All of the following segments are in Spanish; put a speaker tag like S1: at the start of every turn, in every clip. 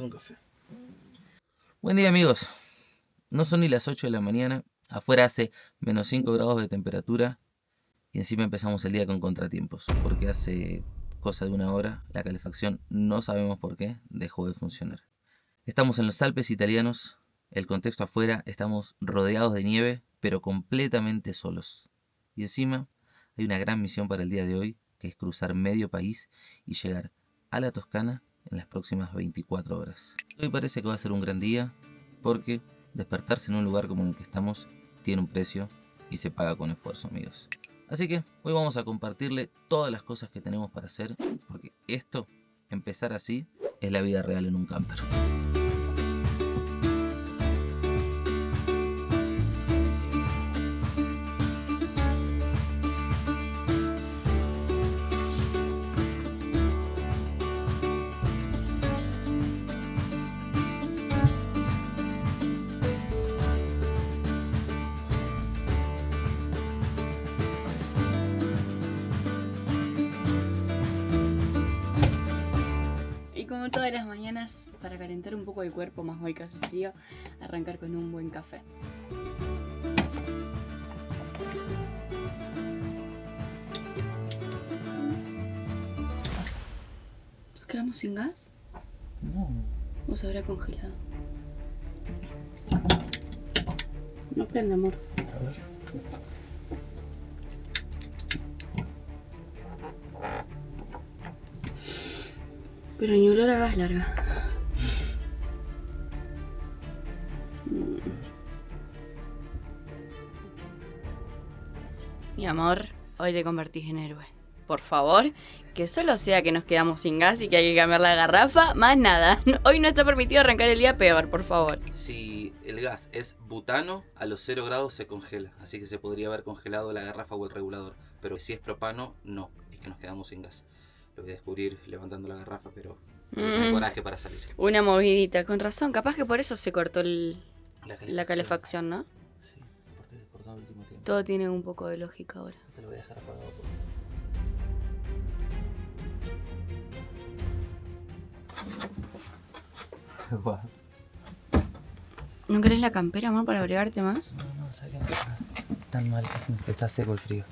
S1: hacer un café.
S2: Buen día, amigos. No son ni las 8 de la mañana. Afuera hace menos 5 grados de temperatura. Y encima empezamos el día con contratiempos. Porque hace cosa de una hora la calefacción, no sabemos por qué, dejó de funcionar. Estamos en los Alpes italianos. El contexto afuera, estamos rodeados de nieve, pero completamente solos. Y encima hay una gran misión para el día de hoy, que es cruzar medio país y llegar a la Toscana en las próximas 24 horas. Hoy parece que va a ser un gran día, porque despertarse en un lugar como el que estamos tiene un precio y se paga con esfuerzo, amigos. Así que hoy vamos a compartirle todas las cosas que tenemos para hacer, porque esto, empezar así, es la vida real en un camper.
S3: Como todas las mañanas, para calentar un poco el cuerpo, más hoy que hace frío, arrancar con un buen café. ¿Nos quedamos sin gas?
S2: No.
S3: ¿O se habrá congelado? No prende, amor.
S2: A ver.
S3: Pero ni olor a gas larga. Mi amor, hoy te convertís en héroe. Por favor, que solo sea que nos quedamos sin gas y que hay que cambiar la garrafa, más nada. Hoy no está permitido arrancar el día peor, por favor.
S2: Si el gas es butano, a los 0 grados se congela, así que se podría haber congelado la garrafa o el regulador. Pero si es propano, no, es que nos quedamos sin gas. Lo voy a descubrir levantando la garrafa, pero no hay coraje para salir.
S3: Una movidita, con razón. Capaz que por eso se cortó la calefacción, ¿no?
S2: Sí, aparte se cortó al último tiempo.
S3: Todo tiene un poco de lógica ahora.
S2: Te lo voy a dejar apagado por...
S3: ¿No querés la campera, amor, para abrigarte más?
S2: No, sabes que no está tan mal. Está seco el frío.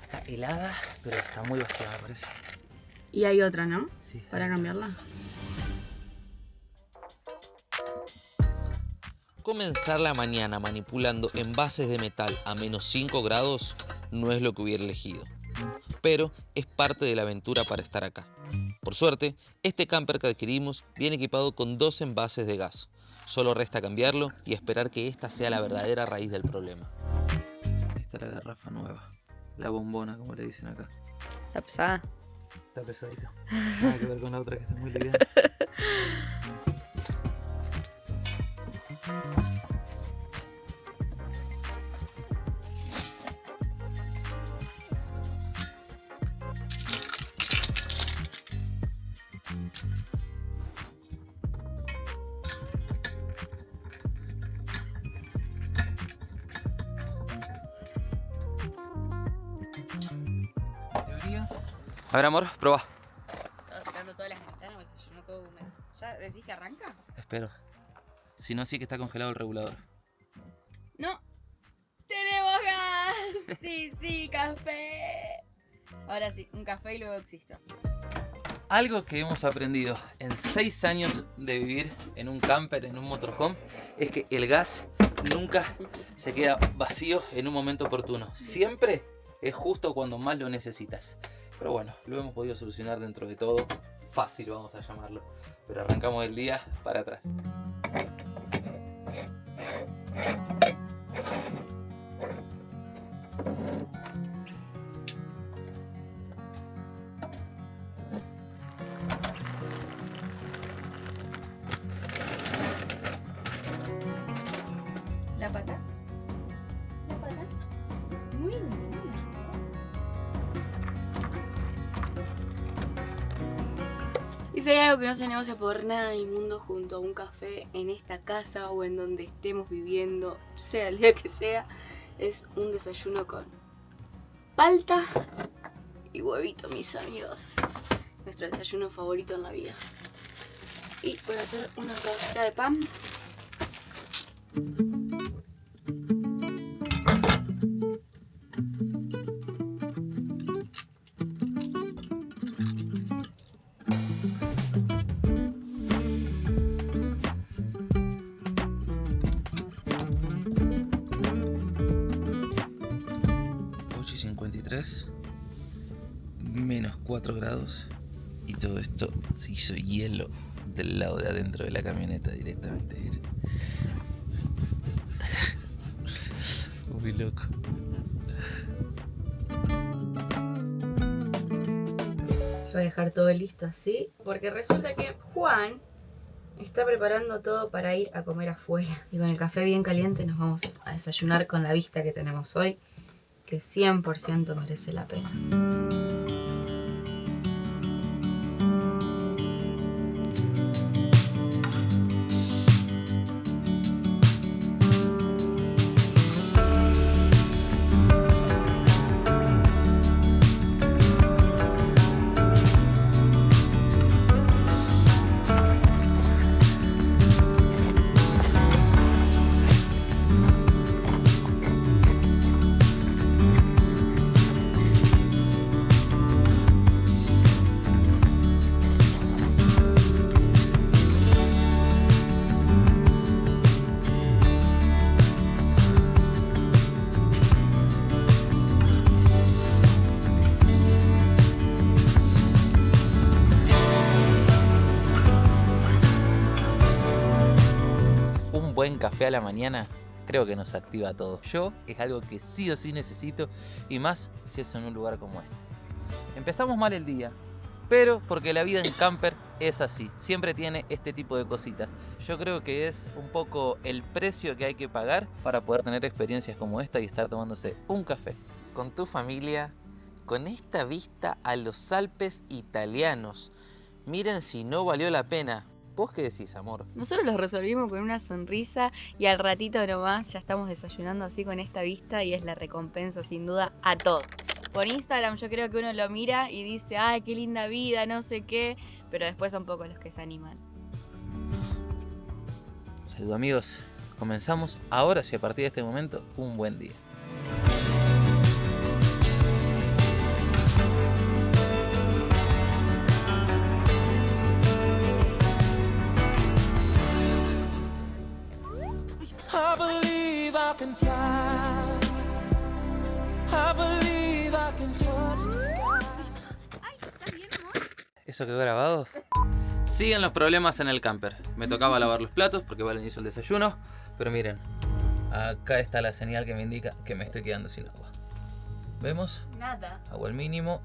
S2: Está helada, pero está muy vacía, me parece.
S3: Y hay otra, ¿no?
S2: Sí.
S3: Para cambiarla.
S4: Comenzar la mañana manipulando envases de metal a menos 5 grados no es lo que hubiera elegido, pero es parte de la aventura para estar acá. Por suerte, este camper que adquirimos viene equipado con 2 envases de gas. Solo resta cambiarlo y esperar que esta sea la verdadera raíz del problema.
S2: Esta es la garrafa nueva, la bombona, como le dicen acá.
S3: Está pesada.
S2: Está pesadita. Nada que ver con la otra que está muy liviana. A ver, amor, probá.
S3: Estaba sacando todas las ventanas, porque se llenó todo húmedo. ¿Ya decís que arranca?
S2: Espero. Si no, sí que está congelado el regulador.
S3: ¡No! ¡Tenemos gas! Sí, café. Ahora sí, un café y luego existo.
S2: Algo que hemos aprendido en 6 años de vivir en un camper, en un motorhome, es que el gas nunca se queda vacío en un momento oportuno. Siempre es justo cuando más lo necesitas. Pero bueno, lo hemos podido solucionar dentro de todo. Fácil, vamos a llamarlo. Pero arrancamos el día para atrás.
S3: ¿La pata? ¿La pata? Muy bien. Y si hay algo que no se negocia por nada del mundo junto a un café en esta casa o en donde estemos viviendo, sea el día que sea, es un desayuno con palta y huevito, mis amigos. Nuestro desayuno favorito en la vida. Y voy a hacer una rodajita de pan.
S2: Menos 4 grados y todo esto se hizo hielo del lado de adentro de la camioneta directamente. Muy loco.
S3: Yo voy a dejar todo listo así porque resulta que Juan está preparando todo para ir a comer afuera y con el café bien caliente nos vamos a desayunar con la vista que tenemos hoy, que 100% merece la pena.
S2: Buen café a la mañana creo que nos activa a todos. Yo es algo que sí o sí necesito, y más si es en un lugar como este. Empezamos mal el día, pero porque la vida en camper es así, siempre tiene este tipo de cositas. Yo creo que es un poco el precio que hay que pagar para poder tener experiencias como esta y estar tomándose un café
S4: Con tu familia, con esta vista a los Alpes italianos. Miren si no valió la pena. ¿Vos qué decís, amor?
S3: Nosotros los resolvimos con una sonrisa y al ratito nomás ya estamos desayunando así con esta vista y es la recompensa sin duda a todos. Por Instagram yo creo que uno lo mira y dice, ay, qué linda vida, no sé qué, pero después son pocos los que se animan.
S2: Saludos amigos, comenzamos ahora sí, a partir de este momento, un buen día.
S1: I believe I can fly. I believe I can touch the sky.
S3: Ay, ¿estás bien, amor?
S2: ¿Eso quedó grabado? Siguen los problemas en el camper. Me tocaba lavar los platos porque Valen hizo el desayuno. Pero miren, acá está la señal que me indica que me estoy quedando sin agua. ¿Vemos?
S3: Nada.
S2: Agua al mínimo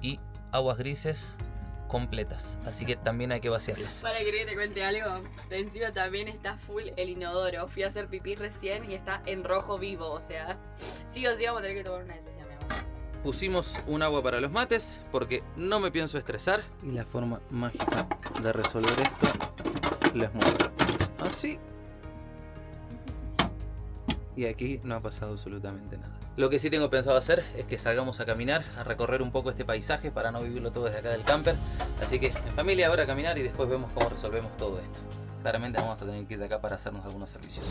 S2: y aguas grises completas. Así que también hay que vaciarlas.
S3: Para que te cuente algo, de encima también está full el inodoro. Fui a hacer pipí recién y está en rojo vivo, o sea, sí o sí vamos a tener que tomar una decisión, mi amor.
S2: Pusimos un agua para los mates porque no me pienso estresar. Y la forma mágica de resolver esto les muestro. Así. Y aquí no ha pasado absolutamente nada. Lo que sí tengo pensado hacer es que salgamos a caminar, a recorrer un poco este paisaje para no vivirlo todo desde acá del camper. Así que en familia ahora a caminar y después vemos cómo resolvemos todo esto. Claramente vamos a tener que ir de acá para hacernos algunos servicios.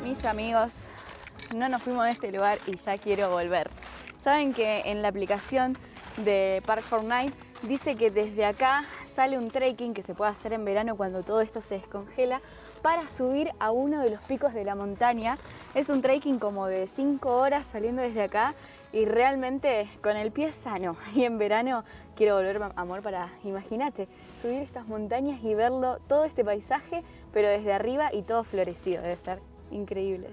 S3: Mis amigos, no nos fuimos de este lugar y ya quiero volver. Saben que en la aplicación de Park4Night dice que desde acá sale un trekking que se puede hacer en verano cuando todo esto se descongela para subir a uno de los picos de la montaña. Es un trekking como de 5 horas saliendo desde acá y realmente con el pie sano. Y en verano quiero volver, amor, para, imagínate, subir estas montañas y verlo, todo este paisaje, pero desde arriba y todo florecido. Debe ser increíble.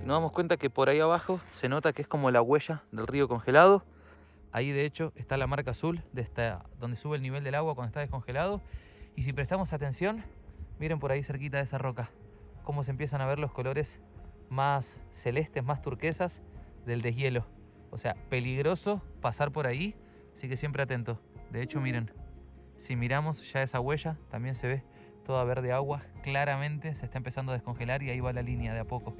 S2: Nos damos cuenta que por ahí abajo se nota que es como la huella del río congelado. Ahí de hecho está la marca azul de donde sube el nivel del agua cuando está descongelado. Y si prestamos atención, miren por ahí cerquita de esa roca cómo se empiezan a ver los colores más celestes, más turquesas del deshielo. O sea, peligroso pasar por ahí, así que siempre atento. De hecho, miren, si miramos ya esa huella, también se ve toda verde agua. Claramente se está empezando a descongelar y ahí va la línea de a poco.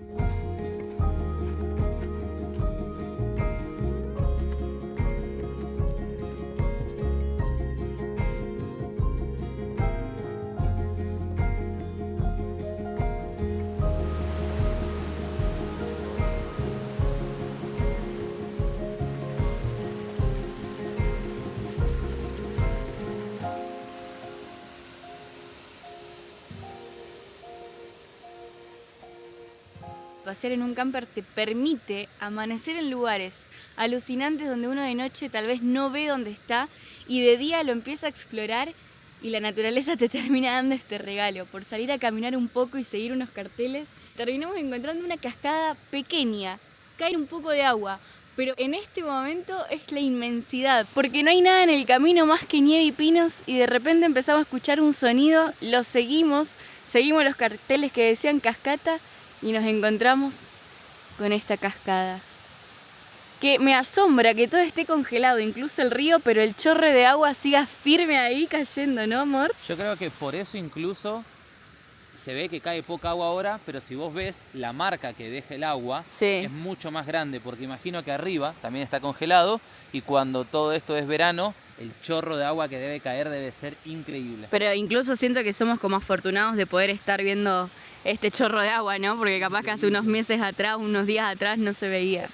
S3: Pasear en un camper te permite amanecer en lugares alucinantes donde uno de noche tal vez no ve dónde está y de día lo empieza a explorar y la naturaleza te termina dando este regalo. Por salir a caminar un poco y seguir unos carteles, terminamos encontrando una cascada pequeña, cae un poco de agua, pero en este momento es la inmensidad, porque no hay nada en el camino más que nieve y pinos y de repente empezamos a escuchar un sonido, lo seguimos los carteles que decían cascata y nos encontramos con esta cascada. Que me asombra que todo esté congelado, incluso el río, pero el chorro de agua siga firme ahí cayendo, ¿no, amor?
S2: Yo creo que por eso incluso se ve que cae poca agua ahora, pero si vos ves la marca que deja el agua,
S3: Sí.
S2: es mucho más grande, porque imagino que arriba también está congelado y cuando todo esto es verano, el chorro de agua que debe caer debe ser increíble.
S3: Pero incluso siento que somos como afortunados de poder estar viendo este chorro de agua, ¿no? Porque capaz que hace unos meses atrás, unos días atrás no se veía.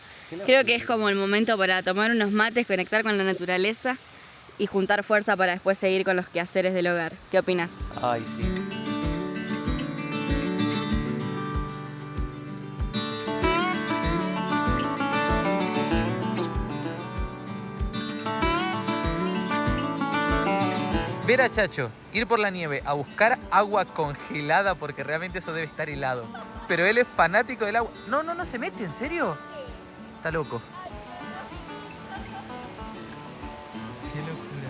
S3: Creo que es como el momento para tomar unos mates, conectar con la naturaleza y juntar fuerza para después seguir con los quehaceres del hogar. ¿Qué opinas?
S2: Ay, sí. Ver a Chacho ir por la nieve a buscar agua congelada, porque realmente eso debe estar helado. Pero él es fanático del agua. No se mete, ¿en serio? Está loco. Qué locura.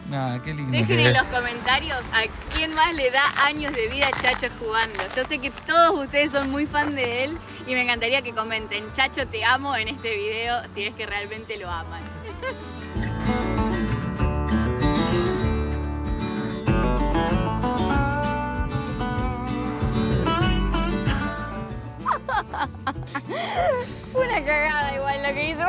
S2: Nah, qué lindo.
S3: Dejen en los comentarios a quién más le da años de vida a Chacho jugando. Yo sé que todos ustedes son muy fan de él y me encantaría que comenten Chacho te amo en este video si es que realmente lo aman. Fue una cagada igual lo que hizo.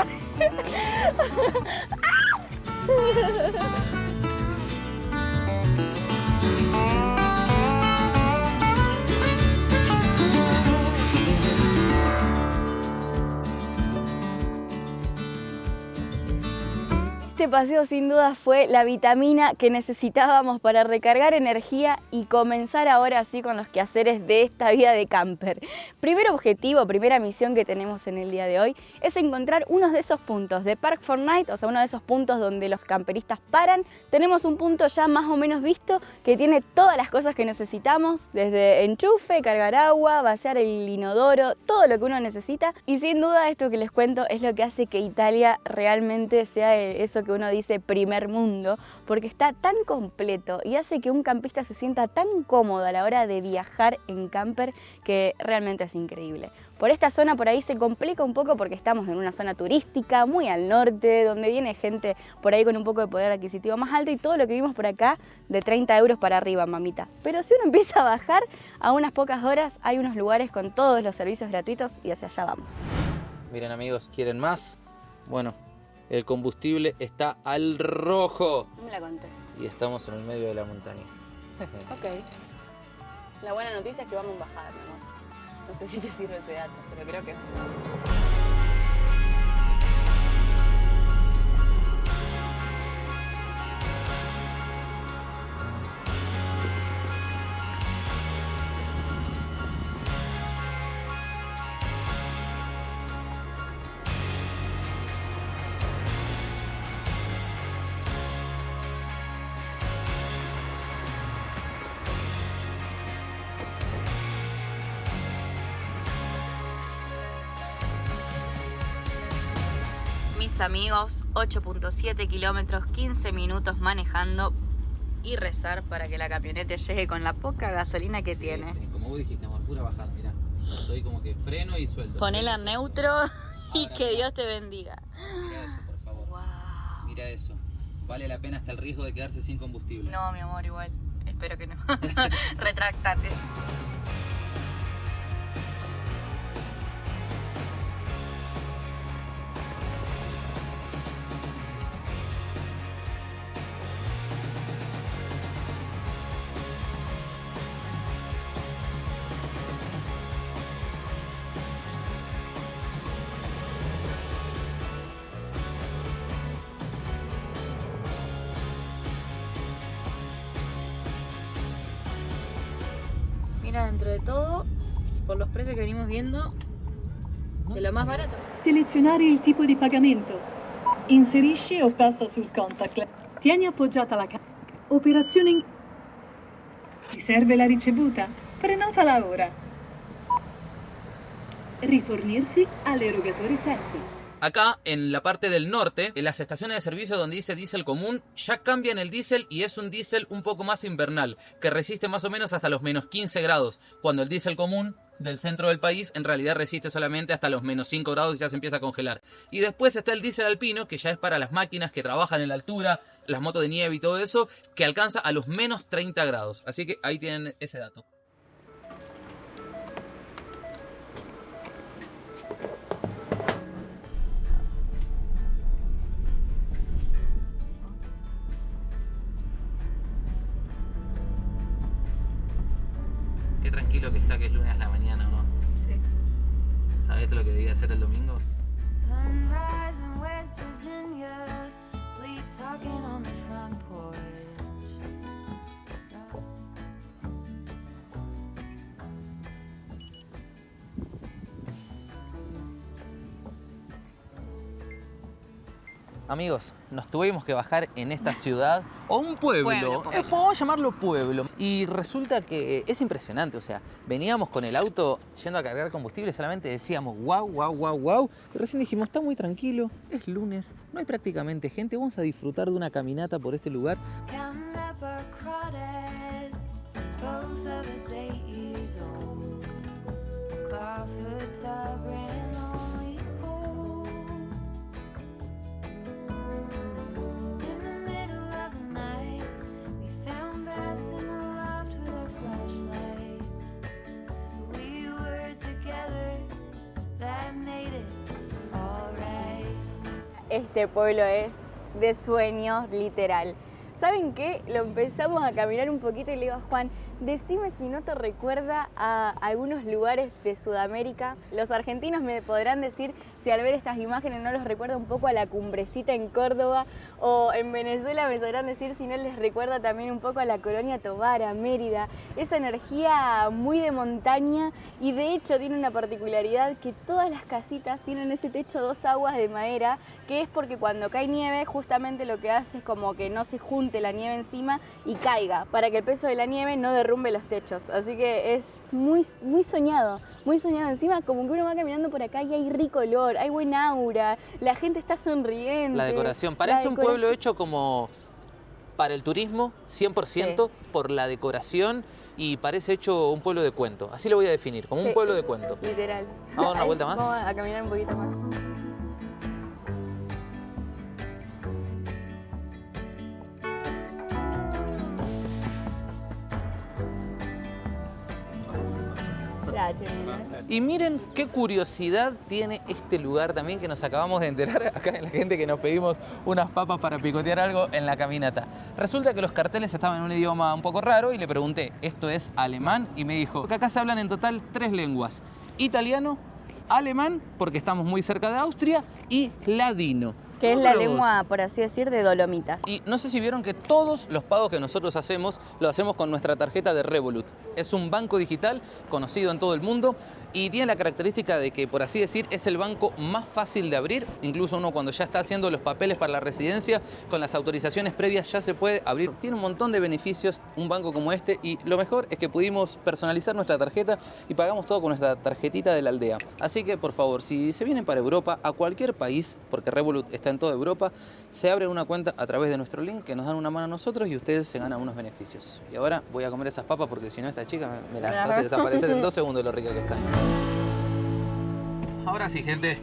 S3: Este paseo sin duda fue la vitamina que necesitábamos para recargar energía y comenzar ahora sí con los quehaceres de esta vida de camper. Primer objetivo, primera misión que tenemos en el día de hoy es encontrar uno de esos puntos de Park for Night, o sea, uno de esos puntos donde los camperistas paran. Tenemos un punto ya más o menos visto que tiene todas las cosas que necesitamos, desde enchufe, cargar agua, vaciar el inodoro, todo lo que uno necesita. Y sin duda esto que les cuento es lo que hace que Italia realmente sea eso que uno dice primer mundo, porque está tan completo y hace que un campista se sienta tan cómodo a la hora de viajar en camper que realmente es increíble. Por esta zona por ahí se complica un poco porque estamos en una zona turística muy al norte, donde viene gente por ahí con un poco de poder adquisitivo más alto y todo lo que vimos por acá de 30 euros para arriba, mamita. Pero si uno empieza a bajar, a unas pocas horas hay unos lugares con todos los servicios gratuitos y hacia allá vamos.
S2: Miren amigos, ¿quieren más? Bueno, el combustible está al rojo.
S3: No me la conté.
S2: Y estamos en el medio de la montaña.
S3: Ok. La buena noticia es que vamos en bajada, mi amor. No sé si te sirve ese dato, pero creo que... Mis amigos, 8.7 kilómetros, 15 minutos manejando y rezar para que la camioneta llegue con la poca gasolina que tiene.
S2: Sí, como vos dijiste, amor, pura bajada, mirá. Estoy como que freno y suelto.
S3: Ponela en neutro y que Dios te bendiga.
S2: Mira eso, por favor.
S3: Wow.
S2: Mira eso. Vale la pena hasta el riesgo de quedarse sin combustible.
S3: No, mi amor, igual. Espero que no. Retráctate. Mira, dentro de todo, por los precios que venimos viendo, de lo más barato.
S5: Selezionare il tipo di pagamento. Inserisci o tasta sul contactless. Tieni appoggiata la carta. Operazione in... Ti serve la ricevuta? Prenotala ora. Rifornirsi all'erogatore 7.
S2: Acá, en la parte del norte, en las estaciones de servicio donde dice diésel común, ya cambian el diésel y es un diésel un poco más invernal, que resiste más o menos hasta los menos 15 grados, cuando el diésel común del centro del país en realidad resiste solamente hasta los menos 5 grados y ya se empieza a congelar. Y después está el diésel alpino, que ya es para las máquinas que trabajan en la altura, las motos de nieve y todo eso, que alcanza a los menos 30 grados. Así que ahí tienen ese dato. Qué tranquilo que está que es lunes a la mañana, ¿no?
S3: Sí.
S2: ¿Sabés lo que debía hacer el domingo?
S1: Sunrise in West Virginia, sleep talking on the front porch.
S2: Amigos, nos tuvimos que bajar en esta ciudad, o un pueblo,
S3: Pueblo.
S2: podemos llamarlo pueblo. Y resulta que es impresionante, o sea, veníamos con el auto yendo a cargar combustible, solamente decíamos wow, wow, wow, wow. Y recién dijimos, está muy tranquilo, es lunes, no hay prácticamente gente, vamos a disfrutar de una caminata por este lugar.
S1: Counting up our crawdads, both of us 8 years old. Clawfoot's our brand only cold. In the middle of the night, we found bats in the loft with our flashlights. We were together, that made it alright.
S3: Este pueblo es de sueños, literal. ¿Saben qué? Lo empezamos a caminar un poquito y le digo a Juan, decime si no te recuerda a algunos lugares de Sudamérica. Los argentinos me podrán decir si al ver estas imágenes no los recuerda un poco a la Cumbrecita en Córdoba, o en Venezuela me sabrán decir si no les recuerda también un poco a la Colonia Tovar, a Mérida. Esa energía muy de montaña, y de hecho tiene una particularidad que todas las casitas tienen ese techo 2 aguas de madera, que es porque cuando cae nieve justamente lo que hace es como que no se junte la nieve encima y caiga, para que el peso de la nieve no derrumbe los techos. Así que es muy soñado, muy soñado. Encima como que uno va caminando por acá y hay rico olor, hay buen aura, la gente está sonriente.
S2: La decoración, parece un pueblo hecho como para el turismo, 100% por la decoración, y parece hecho un pueblo de cuento. Así lo voy a definir, como un pueblo de cuento.
S3: Literal.
S2: ¿Vamos a dar una vuelta más?
S3: Vamos a caminar un poquito más. piace.
S2: Y miren qué curiosidad tiene este lugar también, que nos acabamos de enterar acá en la gente que nos pedimos unas papas para picotear algo en la caminata. Resulta que los carteles estaban en un idioma un poco raro y le pregunté, ¿esto es alemán? Y me dijo que acá se hablan en total 3 lenguas: italiano, alemán, porque estamos muy cerca de Austria, y ladino.
S3: Que es la
S2: Todos.
S3: lengua, por así decir, de Dolomitas.
S2: Y no sé si vieron que todos los pagos que nosotros hacemos, lo hacemos con nuestra tarjeta de Revolut. Es un banco digital conocido en todo el mundo y tiene la característica de que, por así decir, es el banco más fácil de abrir. Incluso uno, cuando ya está haciendo los papeles para la residencia, con las autorizaciones previas ya se puede abrir. Tiene un montón de beneficios un banco como este, y lo mejor es que pudimos personalizar nuestra tarjeta y pagamos todo con nuestra tarjetita de la aldea. Así que, por favor, si se vienen para Europa, a cualquier país, porque Revolut está en toda Europa, se abre una cuenta a través de nuestro link, que nos dan una mano a nosotros y ustedes se ganan unos beneficios. Y ahora voy a comer esas papas, porque si no, esta chica me las hace desaparecer en 2 segundos lo rica que están. Ahora sí, gente,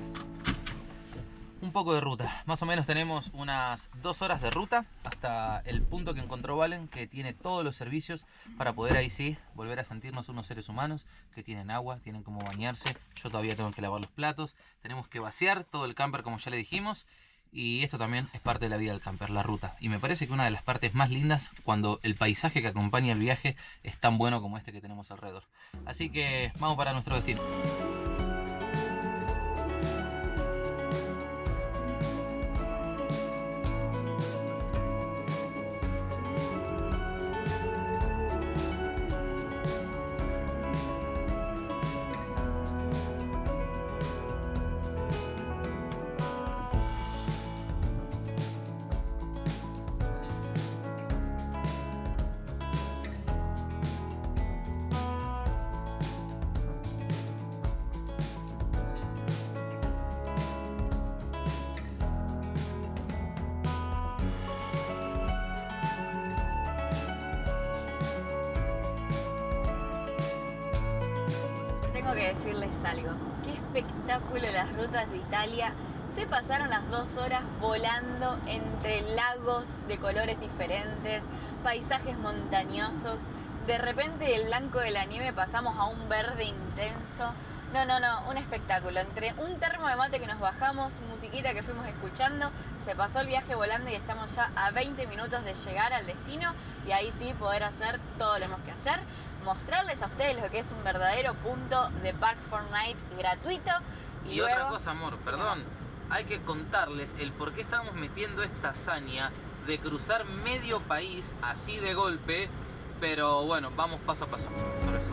S2: un poco de ruta. Más o menos tenemos unas 2 horas de ruta hasta el punto que encontró Valen, que tiene todos los servicios para poder ahí sí volver a sentirnos unos seres humanos, que tienen agua, tienen cómo bañarse. Yo todavía tengo que lavar los platos, tenemos que vaciar todo el camper, como ya le dijimos. Y esto también es parte de la vida del camper, la ruta. Y me parece que una de las partes más lindas, cuando el paisaje que acompaña el viaje es tan bueno como este que tenemos alrededor. Así que vamos para nuestro destino.
S3: Tengo que decirles algo. Qué espectáculo las rutas de Italia. Se pasaron las 2 horas volando entre lagos de colores diferentes, paisajes montañosos. De repente del blanco de la nieve pasamos a un verde intenso. No, un espectáculo. Entre un termo de mate que nos bajamos, musiquita que fuimos escuchando, se pasó el viaje volando y estamos ya a 20 minutos de llegar al destino y ahí sí poder hacer todo lo que tenemos que hacer, mostrarles a ustedes lo que es un verdadero punto de Park Fortnite gratuito.
S2: Y
S3: luego,
S2: otra cosa, amor, perdón, hay que contarles el por qué estamos metiendo esta hazaña de cruzar medio país así de golpe, pero bueno, vamos paso a paso. Solo eso.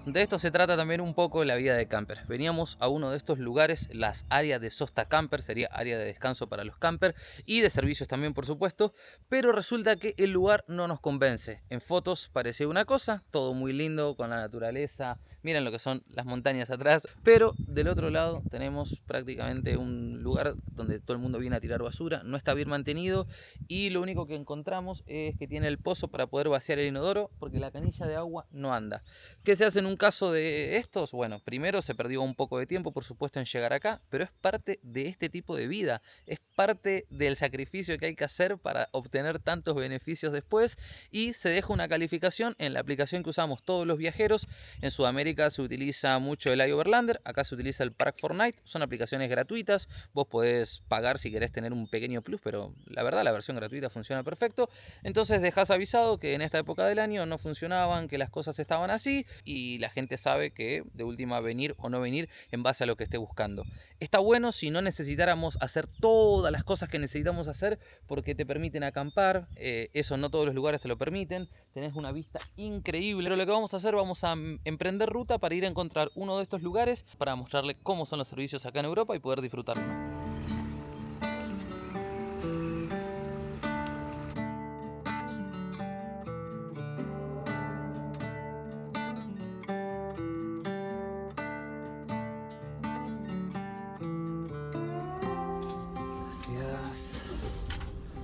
S2: De esto se trata también un poco la vida de camper. Veníamos a uno de estos lugares, las áreas de Sosta Camper, sería área de descanso para los camper y de servicios también, por supuesto, pero resulta que el lugar no nos convence. En fotos parecía una cosa, todo muy lindo, con la naturaleza, miren lo que son las montañas atrás, pero del otro lado tenemos prácticamente un lugar donde todo el mundo viene a tirar basura, no está bien mantenido y lo único que encontramos es que tiene el pozo para poder vaciar el inodoro porque la canilla de agua no anda. ¿Qué se hace en un caso de estos? Bueno, primero se perdió un poco de tiempo, por supuesto, en llegar acá, pero es parte de este tipo de vida, es parte del sacrificio que hay que hacer para obtener tantos beneficios después y se deja una calificación en la aplicación que usamos todos los viajeros. En Sudamérica se utiliza mucho el iOverlander, acá se utiliza el Park Fortnite, son aplicaciones gratuitas, vos podés pagar si querés tener un pequeño plus, pero la verdad la versión gratuita funciona perfecto, entonces dejás avisado que en esta época del año no funcionaban, que las cosas estaban así y la gente sabe que de última venir o no venir en base a lo que esté buscando. Está bueno si no necesitáramos hacer todas las cosas que necesitamos hacer porque te permiten acampar, eso no todos los lugares te lo permiten, tenés una vista increíble, pero lo que vamos a hacer, vamos a emprender ruta para ir a encontrar uno de estos lugares para mostrarle cómo son los servicios acá en Europa y poder disfrutarlo.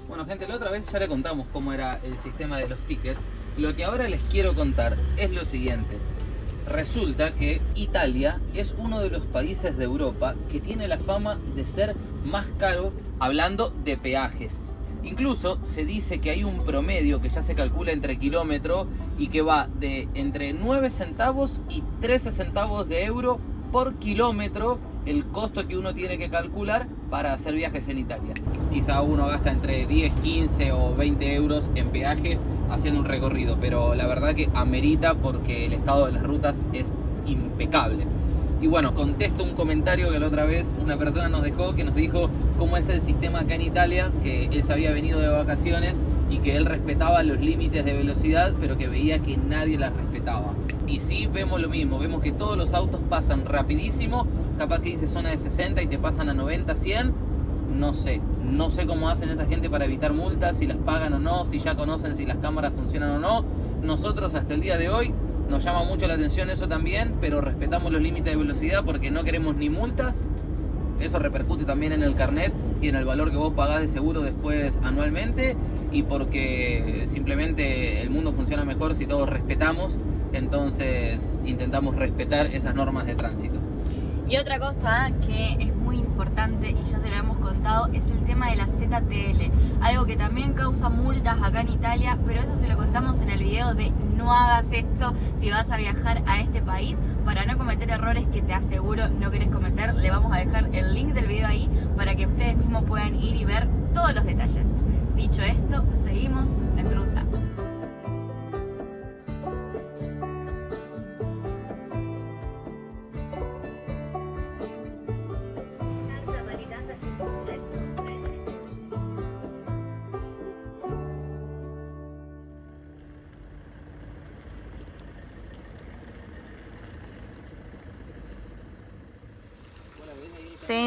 S2: Bueno, gente, la otra vez ya le contamos cómo era el sistema de los tickets. Lo que ahora les quiero contar es lo siguiente. Resulta que Italia es uno de los países de Europa que tiene la fama de ser más caro hablando de peajes. Incluso se dice que hay un promedio que ya se calcula entre kilómetro y que va de entre 9 centavos y 13 centavos de euro por kilómetro el costo que uno tiene que calcular para hacer viajes en Italia. Quizá uno gasta entre 10, 15 o 20 euros en peaje haciendo un recorrido, pero la verdad que amerita porque el estado de las rutas es impecable. Y bueno, contesto un comentario que la otra vez una persona nos dejó, que nos dijo cómo es el sistema acá en Italia, que él se había venido de vacaciones y que él respetaba los límites de velocidad, pero que veía que nadie las respetaba. Y sí, vemos lo mismo, vemos que todos los autos pasan rapidísimo, capaz que dice zona de 60 y te pasan a 90, 100, no sé cómo hacen esa gente para evitar multas, si las pagan o no, si ya conocen si las cámaras funcionan o no. Nosotros hasta el día de hoy nos llama mucho la atención eso también, pero respetamos los límites de velocidad porque no queremos ni multas. Eso repercute también en el carnet y en el valor que vos pagás de seguro después anualmente, y porque simplemente el mundo funciona mejor si todos respetamos. Entonces intentamos respetar esas normas de tránsito.
S3: Y otra cosa que es muy importante y ya se lo hemos contado es el tema de la ZTL, algo que también causa multas acá en Italia, pero eso se lo contamos en el video de no hagas esto si vas a viajar a este país para no cometer errores que te aseguro no querés cometer. Le vamos a dejar el link del video ahí para que ustedes mismos puedan ir y ver todos los detalles. Dicho esto, seguimos en ruta.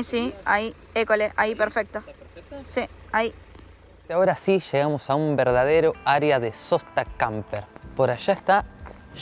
S3: Sí, ahí, école, ahí, perfecto. Sí, ahí.
S4: Ahora sí llegamos a un verdadero área de sosta camper. Por allá está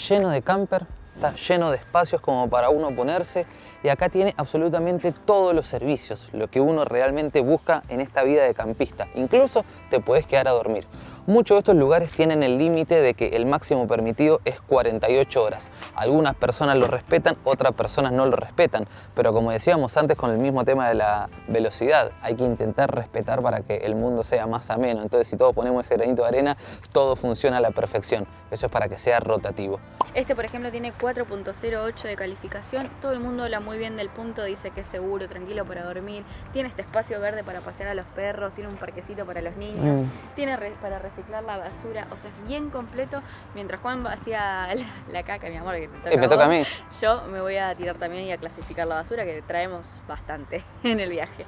S4: lleno de camper, está lleno de espacios como para uno ponerse, y acá tiene absolutamente todos los servicios, lo que uno realmente busca en esta vida de campista. Incluso te puedes quedar a dormir. Muchos de estos lugares tienen el límite de que el máximo permitido es 48 horas. Algunas personas lo respetan, otras personas no lo respetan. Pero como decíamos antes con el mismo tema de la velocidad, hay que intentar respetar para que el mundo sea más ameno. Entonces si todos ponemos ese granito de arena, todo funciona a la perfección. Eso es para que sea rotativo.
S3: Este, por ejemplo, tiene 4.08 de calificación. Todo el mundo habla muy bien del punto, dice que es seguro, tranquilo para dormir. Tiene este espacio verde para pasear a los perros, tiene un parquecito para los niños, tiene para reciclar la basura, o sea, es bien completo. Mientras Juan hacía la caca, mi amor, que te toca
S4: me toca a mí.
S3: Yo me voy a tirar también y a clasificar la basura, que traemos bastante en el viaje.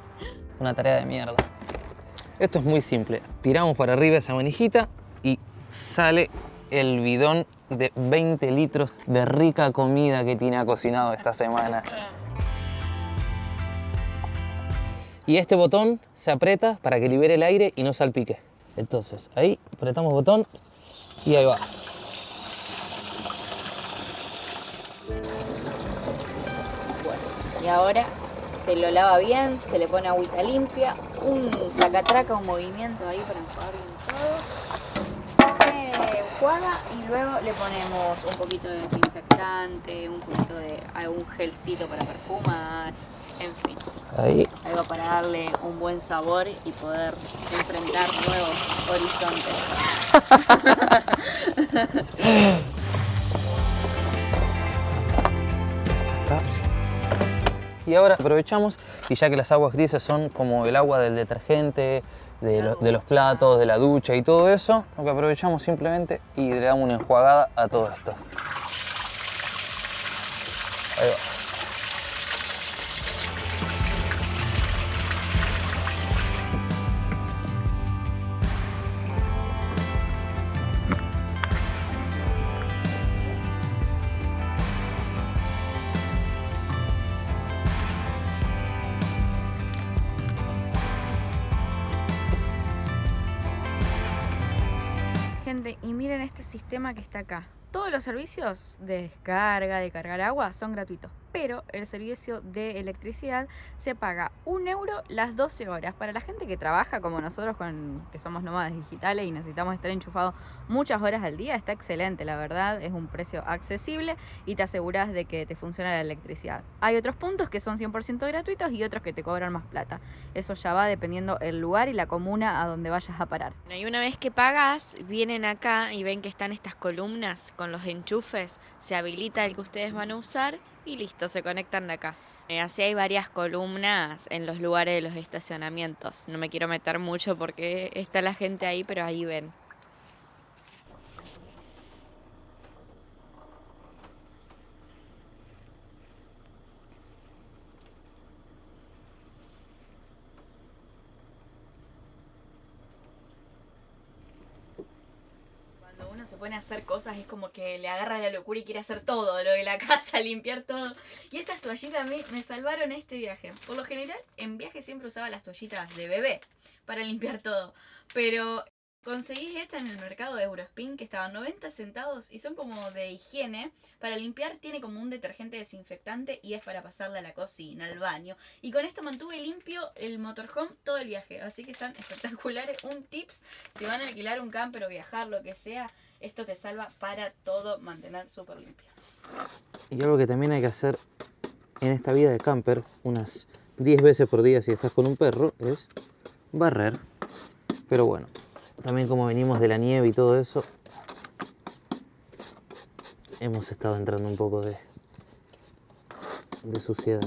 S4: Una tarea de mierda. Esto es muy simple. Tiramos para arriba esa manijita y sale el bidón de 20 litros de rica comida que Tina ha cocinado esta semana. Y este botón se aprieta para que libere el aire y no salpique. Entonces, ahí apretamos botón y ahí va.
S3: Bueno, y ahora se lo lava bien, se le pone agüita limpia, un sacatraca, un movimiento ahí para enjuagar bien todo. Se enjuaga y luego le ponemos un poquito de desinfectante, un poquito de algún gelcito para perfumar, en fin.
S4: Ahí.
S3: Algo para darle un buen sabor y poder enfrentar nuevos horizontes.
S4: Y ahora aprovechamos, y ya que las aguas grises son como el agua del detergente, de los platos, de la ducha y todo eso, lo que aprovechamos simplemente y le damos una enjuagada a todo esto. Ahí va.
S3: Gente, y miren este sistema que está acá. todos los servicios de descarga, de cargar agua, son gratuitos. Pero el servicio de electricidad se paga 1 euro las 12 horas. Para la gente que trabaja como nosotros, que somos nómadas digitales y necesitamos estar enchufados muchas horas al día, está excelente, la verdad. Es un precio accesible y te aseguras de que te funciona la electricidad. Hay otros puntos que son 100% gratuitos y otros que te cobran más plata. Eso ya va dependiendo el lugar y la comuna a donde vayas a parar.
S6: Y una vez que pagas, vienen acá y ven que están estas columnas con los enchufes, se habilita el que ustedes van a usar y listo, se conectan de acá. Así hay varias columnas en los lugares de los estacionamientos. No me quiero meter mucho porque está la gente ahí, pero ahí ven.
S3: Cuando uno se pone a hacer cosas es como que le agarra la locura y quiere hacer todo, lo de la casa, limpiar todo. Y estas toallitas a mí me salvaron este viaje. Por lo general, en viaje siempre usaba las toallitas de bebé para limpiar todo. Pero conseguí esta en el mercado de Eurospin que estaban 90 centavos y son como de higiene. Para limpiar tiene como un detergente desinfectante y es para pasarla a la cocina, al baño. Y con esto mantuve limpio el motorhome todo el viaje. Así que están espectaculares. Un tips, si van a alquilar un camper o viajar, lo que sea, esto te salva para todo, mantener súper limpio.
S4: Y algo que también hay que hacer en esta vida de camper, unas 10 veces por día si estás con un perro, es barrer. Pero bueno, también como venimos de la nieve y todo eso, hemos estado entrando un poco de suciedad.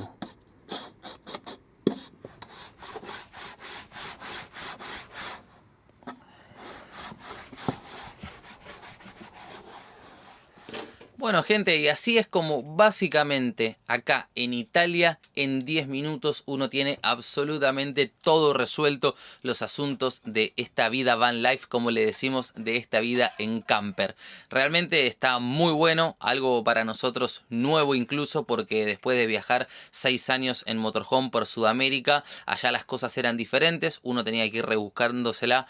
S2: Bueno, gente, y así es como básicamente acá en Italia en 10 minutos uno tiene absolutamente todo resuelto, los asuntos de esta vida van life, como le decimos, de esta vida en camper. Realmente está muy bueno, algo para nosotros nuevo incluso, porque después de viajar 6 años en motorhome por Sudamérica, allá las cosas eran diferentes, uno tenía que ir rebuscándosela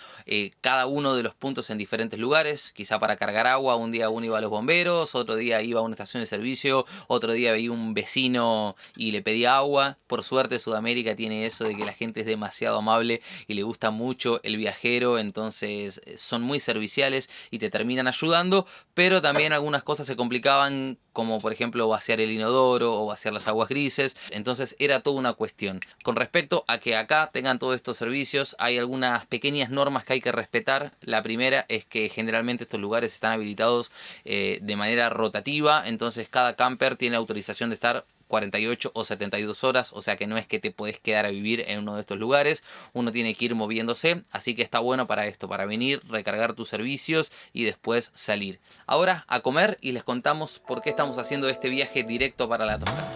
S2: cada uno de los puntos en diferentes lugares, quizá para cargar agua, un día uno iba a los bomberos, otro día iba a una estación de servicio, otro día veía un vecino y le pedía agua. Por suerte Sudamérica tiene eso de que la gente es demasiado amable y le gusta mucho el viajero, entonces son muy serviciales y te terminan ayudando, pero también algunas cosas se complicaban, como por ejemplo vaciar el inodoro o vaciar las aguas grises, entonces era toda una cuestión. Con respecto a que acá tengan todos estos servicios, hay algunas pequeñas normas que hay que respetar. La primera es que generalmente estos lugares están habilitados de manera rotativa, entonces cada camper tiene autorización de estar 48 o 72 horas, o sea que no es que te podés quedar a vivir en uno de estos lugares, uno tiene que ir moviéndose, así que está bueno para esto, para venir, recargar tus servicios y después salir. Ahora a comer y les contamos por qué estamos haciendo este viaje directo para la Toscana.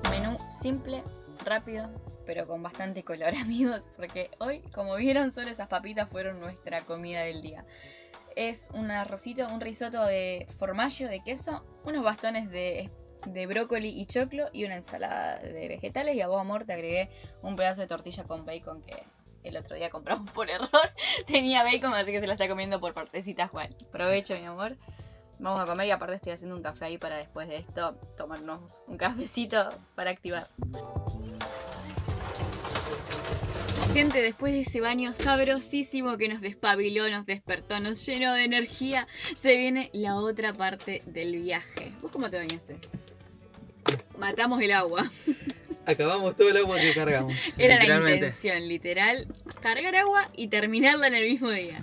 S3: Menú simple, rápido, pero con bastante color, amigos, porque hoy, como vieron, solo esas papitas fueron nuestra comida del día. Es un arrocito, un risotto de formaggio, de queso, unos bastones de brócoli y choclo y una ensalada de vegetales. Y a vos, amor, te agregué un pedazo de tortilla con bacon que el otro día compramos por error. Tenía bacon, así que se la está comiendo por partecitas, Juan. Provecho, mi amor. Vamos a comer y aparte estoy haciendo un café ahí para después de esto tomarnos un cafecito para activar. Gente, después de ese baño sabrosísimo que nos despabiló, nos despertó, nos llenó de energía, se viene la otra parte del viaje. ¿Vos cómo te bañaste? Matamos el agua.
S4: Acabamos todo el agua que cargamos.
S3: Era la intención, literal, cargar agua y terminarla en el mismo día.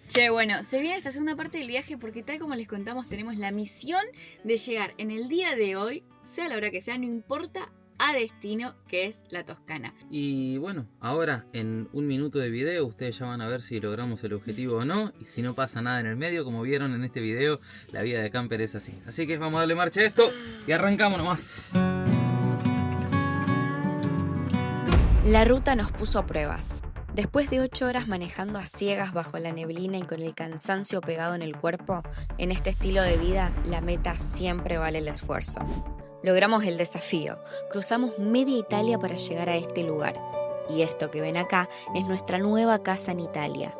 S3: Che, bueno, se viene esta segunda parte del viaje porque tal como les contamos tenemos la misión de llegar en el día de hoy, sea la hora que sea, no importa, a destino, que es la Toscana.
S2: Y bueno, ahora en un minuto de video ustedes ya van a ver si logramos el objetivo o no, y si no pasa nada en el medio, como vieron en este video, la vida de camper es así. Así que vamos a darle marcha a esto y arrancamos nomás.
S6: La ruta nos puso a pruebas. Después de 8 horas manejando a ciegas bajo la neblina y con el cansancio pegado en el cuerpo, en este estilo de vida, la meta siempre vale el esfuerzo. Logramos el desafío, cruzamos media Italia para llegar a este lugar. Y esto que ven acá es nuestra nueva casa en Italia.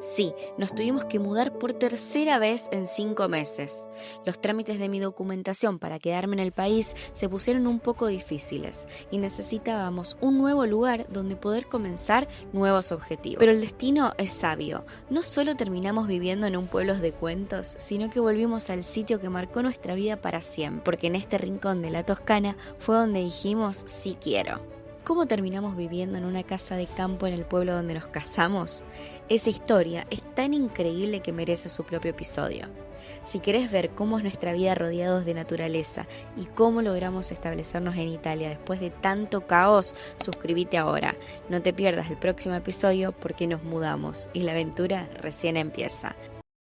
S6: Sí, nos tuvimos que mudar por tercera vez en 5 meses. Los trámites de mi documentación para quedarme en el país se pusieron un poco difíciles y necesitábamos un nuevo lugar donde poder comenzar nuevos objetivos. Pero el destino es sabio. No solo terminamos viviendo en un pueblo de cuentos, sino que volvimos al sitio que marcó nuestra vida para siempre, porque en este rincón de la Toscana fue donde dijimos sí quiero. ¿Cómo terminamos viviendo en una casa de campo en el pueblo donde nos casamos? Esa historia es tan increíble que merece su propio episodio. Si querés ver cómo es nuestra vida rodeados de naturaleza y cómo logramos establecernos en Italia después de tanto caos, suscríbete ahora. No te pierdas el próximo episodio porque nos mudamos y la aventura recién empieza.